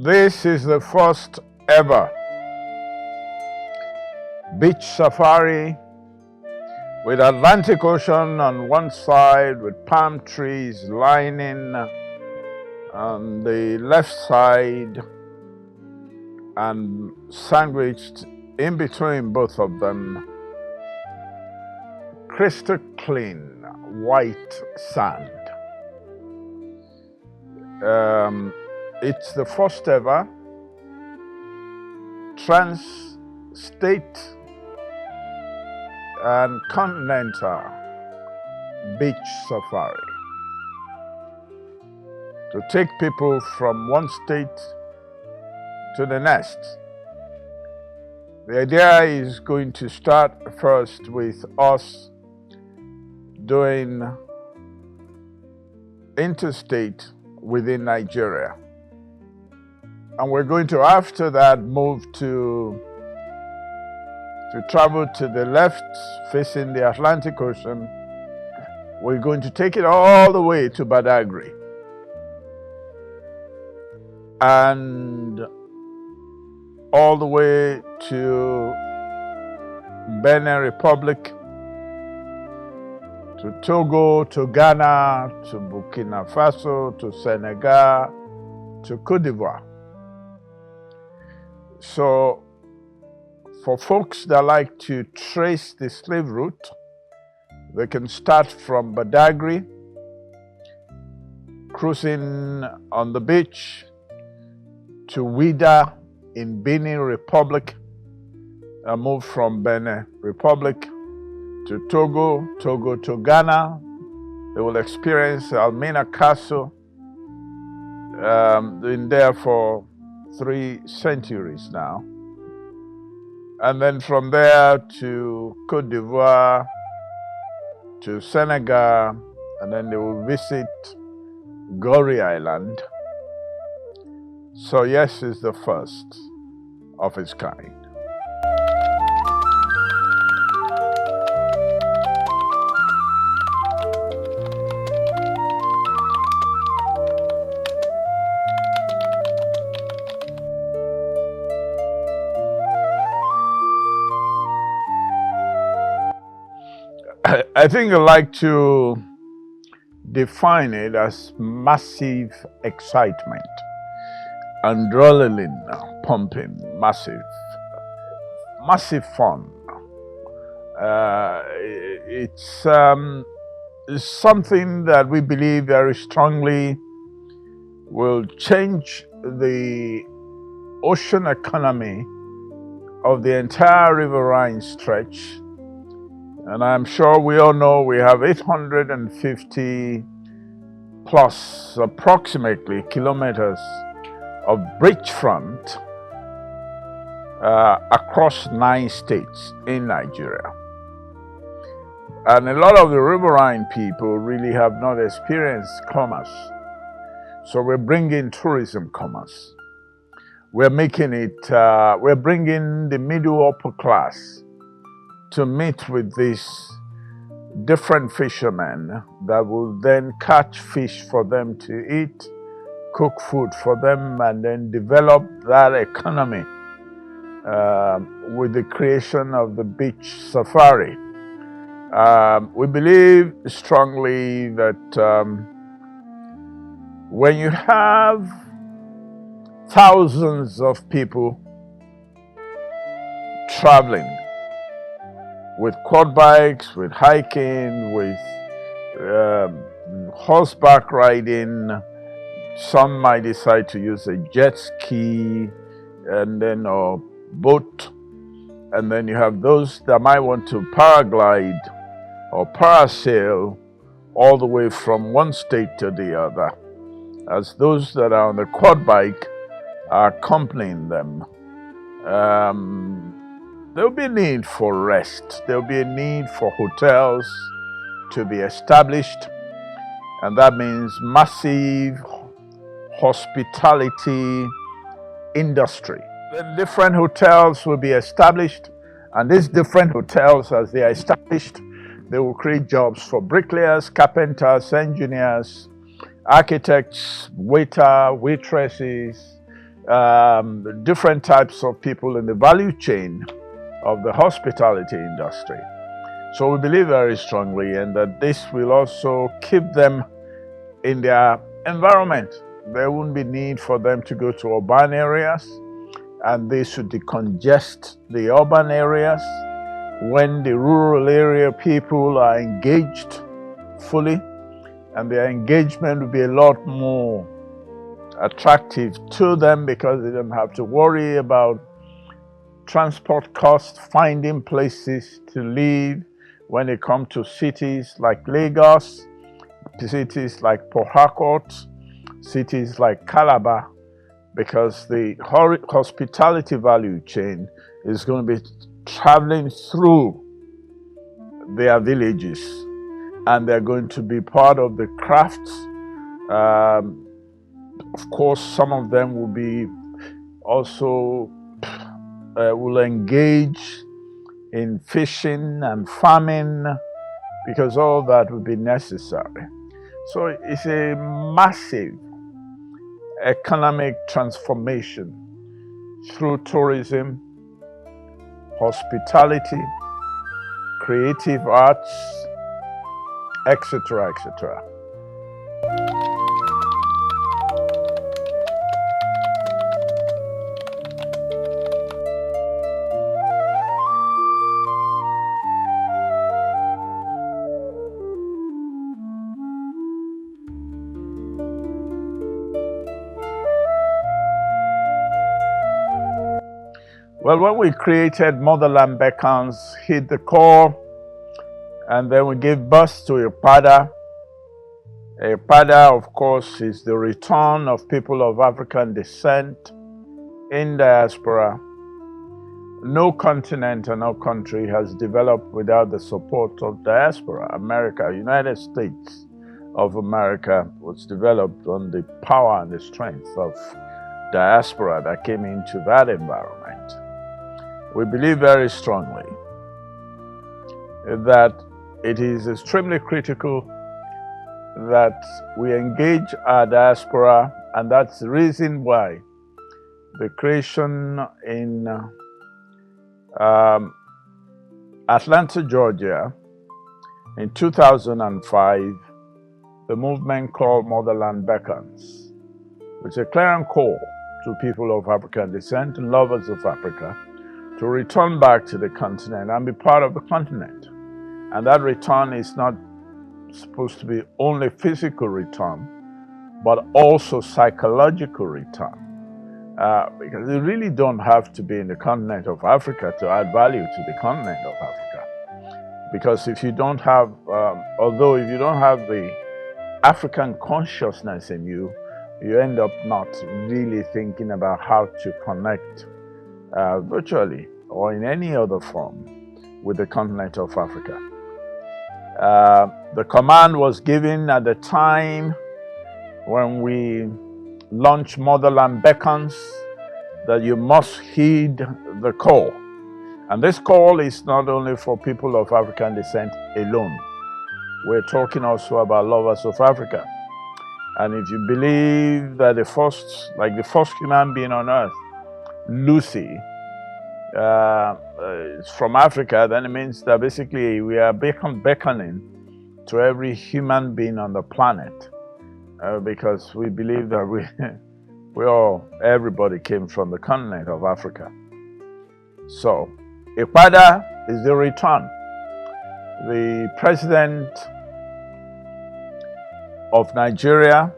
This is the first ever beach safari with Atlantic Ocean on one side with palm trees lining on the left side and sandwiched in between both of them, crystal clean white sand. It's the first ever trans-state and continental beach safari to take people from one state to the next. The idea is going to start first with us doing interstate within Nigeria. And we're going to, after that, move to travel to the left, facing the Atlantic Ocean. We're going to take it all the way to Badagry. And all the way to Benin Republic, to Togo, to Ghana, to Burkina Faso, to Senegal, to Cote d'Ivoire. So, for folks that like to trace the slave route, they can start from Badagry, cruising on the beach to Ouidah in Benin Republic, and move from Benin Republic to Togo, Togo to Ghana. They will experience Elmina Castle, been there for 3 centuries now. And then from there to Cote d'Ivoire, to Senegal, and then they will visit Gorée Island. So yes, it's the first of its kind. I think I like to define it as massive excitement, adrenaline pumping, massive fun. It's something that we believe very strongly will change the ocean economy of the entire riverine stretch. And I'm sure we all know we have 850 plus approximately kilometers of beachfront across 9 states in Nigeria. And a lot of the riverine people really have not experienced commerce. So we're bringing tourism commerce. We're making it, we're bringing the middle upper class to meet with these different fishermen that will then catch fish for them to eat, cook food for them, and then develop that economy with the creation of the beach safari. We believe strongly that when you have thousands of people traveling with quad bikes, with hiking, with horseback riding. Some might decide to use a jet ski and then a boat. And then you have those that might want to paraglide or parasail all the way from one state to the other, as those that are on the quad bike are accompanying them. There'll be a need for rest. There'll be a need for hotels to be established. And that means massive hospitality industry. The different hotels will be established. And these different hotels, as they are established, they will create jobs for bricklayers, carpenters, engineers, architects, waiter, waitresses, different types of people in the value chain of the hospitality industry. So we believe very strongly, and that this will also keep them in their environment. There won't be need for them to go to urban areas, and they should decongest the urban areas when the rural area people are engaged fully, and their engagement will be a lot more attractive to them because they don't have to worry about transport costs, finding places to live when they come to cities like Lagos, cities like Port Harcourt, cities like Calabar, because the hospitality value chain is going to be traveling through their villages, and they're going to be part of the crafts. Of course, some of them will be also will engage in fishing and farming, because all that will be necessary. So it's a massive economic transformation through tourism, hospitality, creative arts, etc., etc. Well, when we created Motherland Beckons, hit the core, and then we gave birth to EPADA. EPADA, of course, is the return of people of African descent in diaspora. No continent and no country has developed without the support of diaspora. America, United States of America, was developed on the power and the strength of diaspora that came into that environment. We believe very strongly that it is extremely critical that we engage our diaspora, and that's the reason why the creation in Atlanta, Georgia, in 2005, the movement called Motherland Beckons, which is a clarion call to people of African descent and lovers of Africa to return back to the continent and be part of the continent. And that return is not supposed to be only physical return, but also psychological return. Because you really don't have to be in the continent of Africa to add value to the continent of Africa. Because if you don't have, although if you don't have the African consciousness in you, you end up not really thinking about how to connect virtually or in any other form with the continent of Africa. The command was given at the time when we launched Motherland Beckons that you must heed the call. And this call is not only for people of African descent alone. We're talking also about lovers of Africa. And if you believe that the first human being on earth, Lucy, is from Africa, then it means that basically we are beckoning to every human being on the planet, because we believe that everybody came from the continent of Africa. So, EPADA is the return. The president of Nigeria,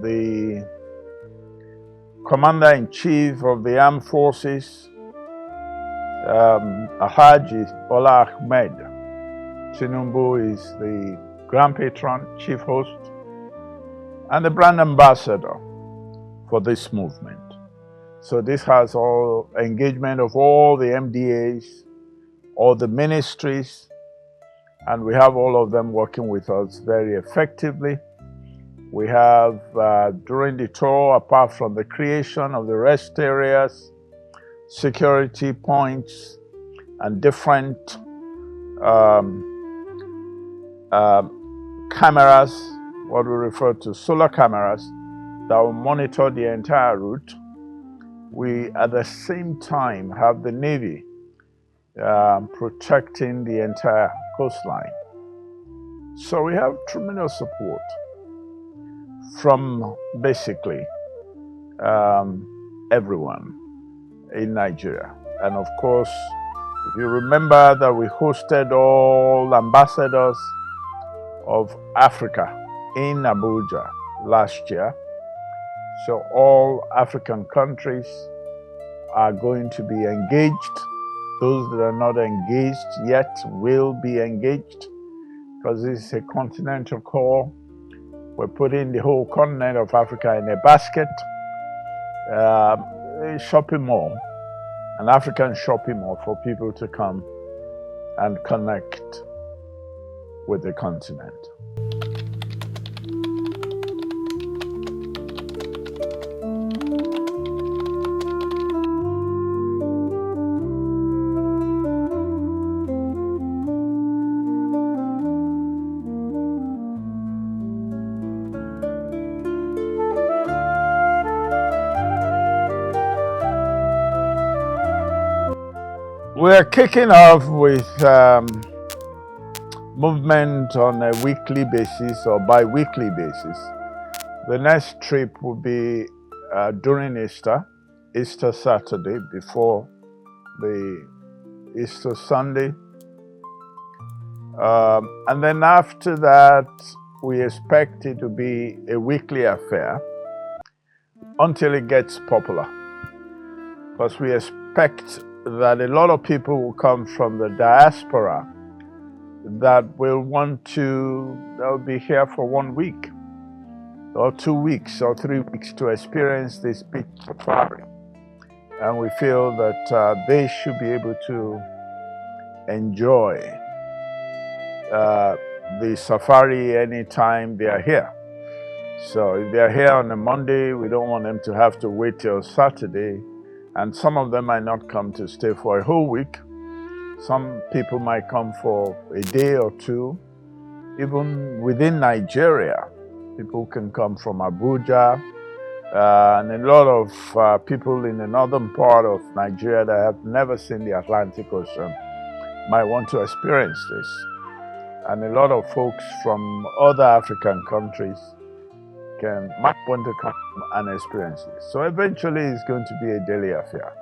the Commander-in-Chief of the Armed Forces, Alhaji Bola Ahmed Tinubu, is the Grand Patron, Chief Host, and the brand ambassador for this movement. So this has all engagement of all the MDAs, all the ministries, and we have all of them working with us very effectively. We have, during the tour, apart from the creation of the rest areas, security points, and different cameras, what we refer to solar cameras, that will monitor the entire route. We, at the same time, have the Navy protecting the entire coastline. So we have tremendous support from basically everyone in Nigeria. And of course, if you remember that we hosted all ambassadors of Africa in Abuja last year. So all African countries are going to be engaged. Those that are not engaged yet will be engaged, because this is a continental call. We're putting the whole continent of Africa in a basket, a shopping mall, an African shopping mall for people to come and connect with the continent. We're kicking off with movement on a weekly basis or bi-weekly basis. The next trip will be during Easter Saturday, before the Easter Sunday. And then after that, we expect it to be a weekly affair until it gets popular, because we expect that a lot of people will come from the diaspora that will they'll be here for 1 week or 2 weeks or 3 weeks to experience this big safari. And we feel that they should be able to enjoy the safari anytime they are here. So if they're here on a Monday, we don't want them to have to wait till Saturday. And some of them might not come to stay for a whole week. Some people might come for a day or two. Even within Nigeria, people can come from Abuja. And a lot of people in the northern part of Nigeria that have never seen the Atlantic Ocean might want to experience this. And a lot of folks from other African countries might want to come and experience this. So eventually it's going to be a daily affair.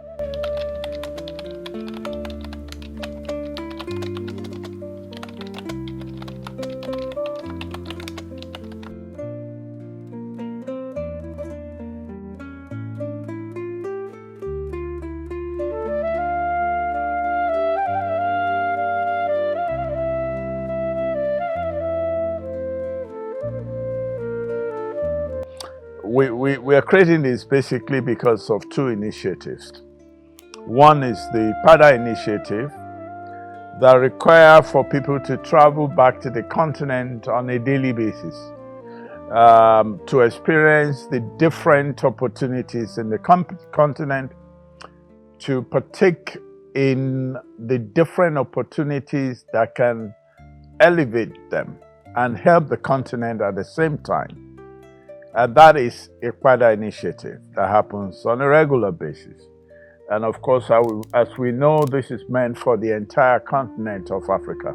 We are creating this basically because of two initiatives. One is the PADA initiative that require for people to travel back to the continent on a daily basis to experience the different opportunities in the continent, to partake in the different opportunities that can elevate them and help the continent at the same time. And that is a PADA initiative that happens on a regular basis. And of course, as we know, this is meant for the entire continent of Africa.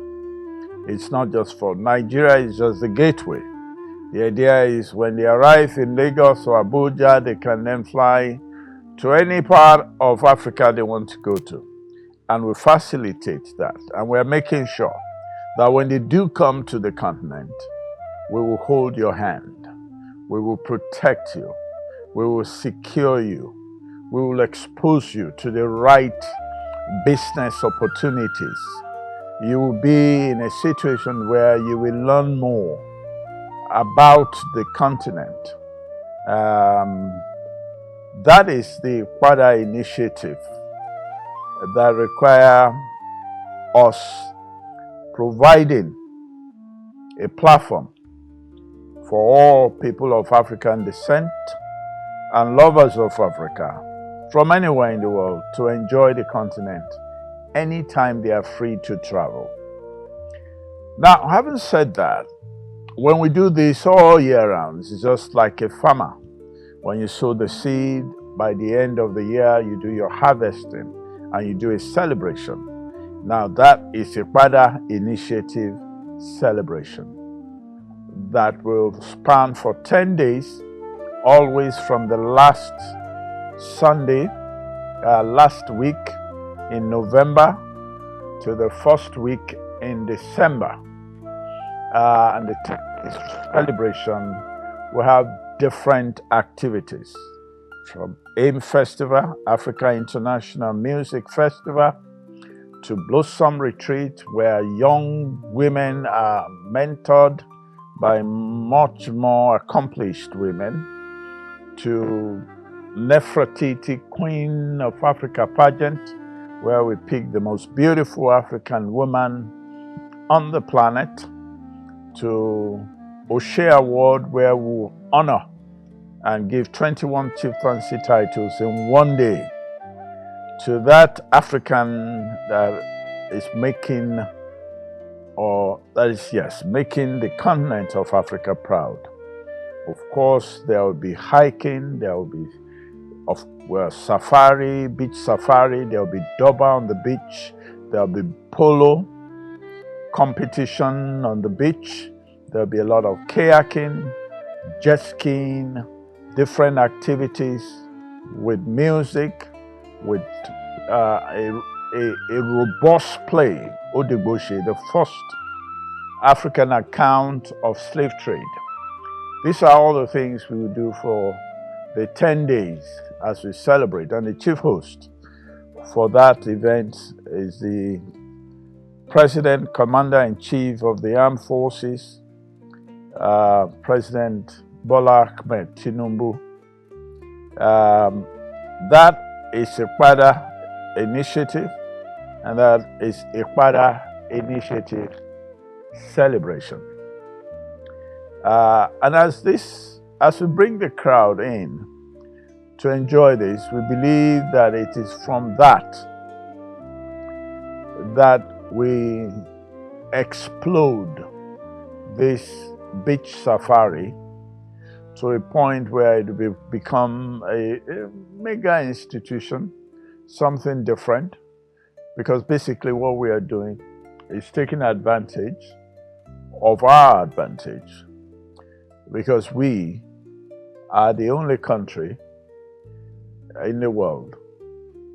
It's not just for Nigeria, it's just the gateway. The idea is when they arrive in Lagos or Abuja, they can then fly to any part of Africa they want to go to. And we facilitate that. And we're making sure that when they do come to the continent, we will hold your hand. We will protect you. We will secure you. We will expose you to the right business opportunities. You will be in a situation where you will learn more about the continent. That is the PADA initiative that require us providing a platform for all people of African descent and lovers of Africa from anywhere in the world to enjoy the continent anytime they are free to travel. Now, having said that, when we do this all year round, it's just like a farmer When you sow the seed, by the end of the year, you do your harvesting and you do a celebration. Now that is a Ekpada Initiative celebration that will span for 10 days, always from the last Sunday, last week in November to the first week in December. And the celebration will have different activities, from AIM Festival, Africa International Music Festival, to Blossom Retreat, where young women are mentored by much more accomplished women, to Nefertiti, Queen of Africa pageant, where we pick the most beautiful African woman on the planet, to O'Shea Award, where we honor and give 21 chieftaincy titles in one day to that African that is making the continent of Africa proud. Of course, there will be hiking, there will be safari, beach safari, there will be Durbar on the beach, there will be polo competition on the beach, there will be a lot of kayaking, jet skiing, different activities with music, with a robust play, Odigboshi, the first African account of slave trade. These are all the things we will do for the 10 days as we celebrate. And the chief host for that event is the President, Commander-in-Chief of the Armed Forces, President Bola Ahmed Tinubu. That is a Ekpada Initiative, and that is a Ekpada Initiative celebration. And as we bring the crowd in to enjoy this, we believe that it is from that we explode this beach safari to a point where it will become a mega institution, something different, because basically what we are doing is taking advantage of our advantage, because we are the only country in the world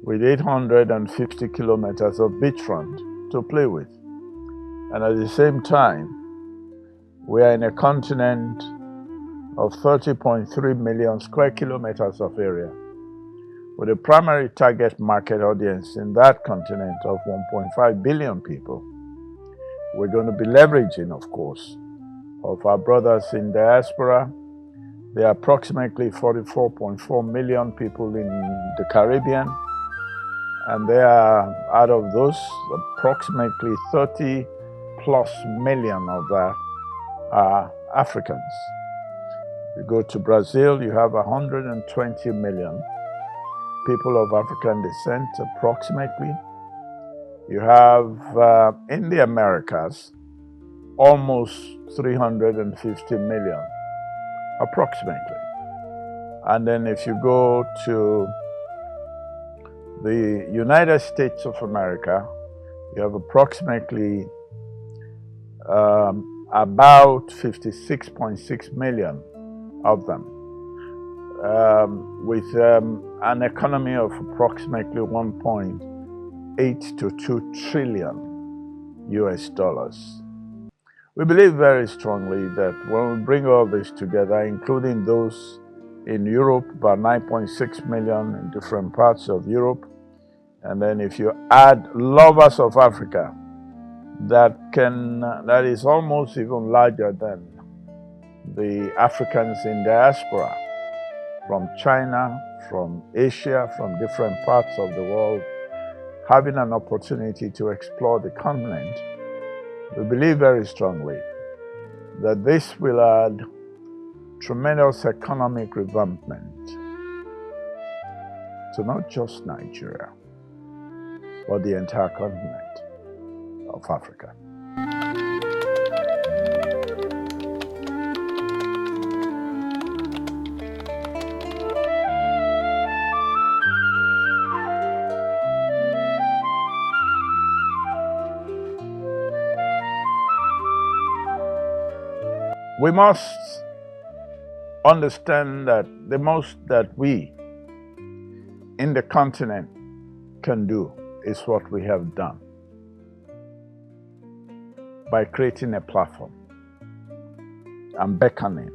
with 850 kilometers of beachfront to play with. And at the same time, we are in a continent of 30.3 million square kilometers of area, with a primary target market audience in that continent of 1.5 billion people. We're going to be leveraging, of course, of our brothers in diaspora. There are approximately 44.4 million people in the Caribbean, and there are, out of those, approximately 30 plus million of that are Africans. You go to Brazil, you have 120 million people of African descent, approximately. You have, in the Americas, almost 350 million, approximately. And then if you go to the United States of America, you have approximately about 56.6 million of them, with an economy of approximately 1.8 to 2 trillion US dollars. We believe very strongly that when we bring all this together, including those in Europe, about 9.6 million in different parts of Europe, and then if you add lovers of Africa, that is almost even larger than the Africans in diaspora, from China, from Asia, from different parts of the world, having an opportunity to explore the continent. We believe very strongly that this will add tremendous economic revampment to not just Nigeria, but the entire continent of Africa. We must understand that the most that we in the continent can do is what we have done by creating a platform and beckoning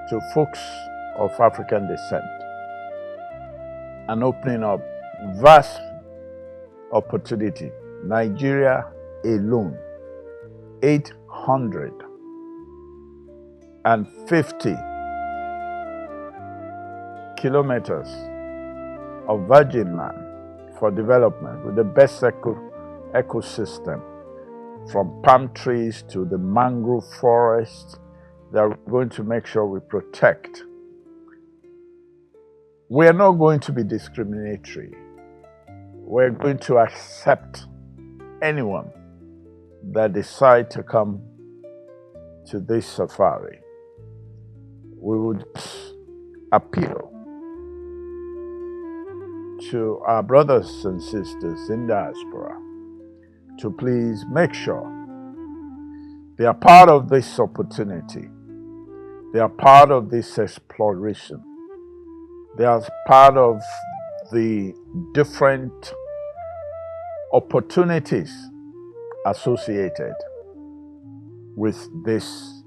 to folks of African descent and opening up vast opportunity. Nigeria alone, 850 kilometers of virgin land for development with the best ecosystem, from palm trees to the mangrove forest that we're going to make sure we protect. We're not going to be discriminatory. We're going to accept anyone that decide to come to this safari. We would appeal to our brothers and sisters in diaspora to please make sure they are part of this opportunity. They are part of this exploration. They are part of the different opportunities associated with this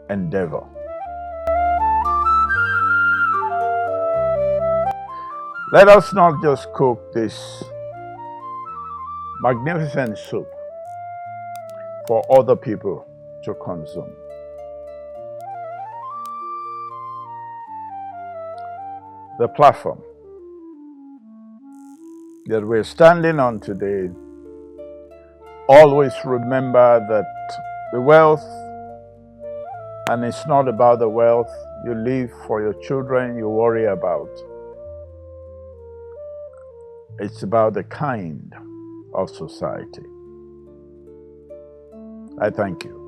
endeavor. Let us not just cook this magnificent soup for other people to consume. The platform that we're standing on today, always remember that the wealth, and it's not about the wealth you leave for your children, you worry about. It's about the kind of society. I thank you.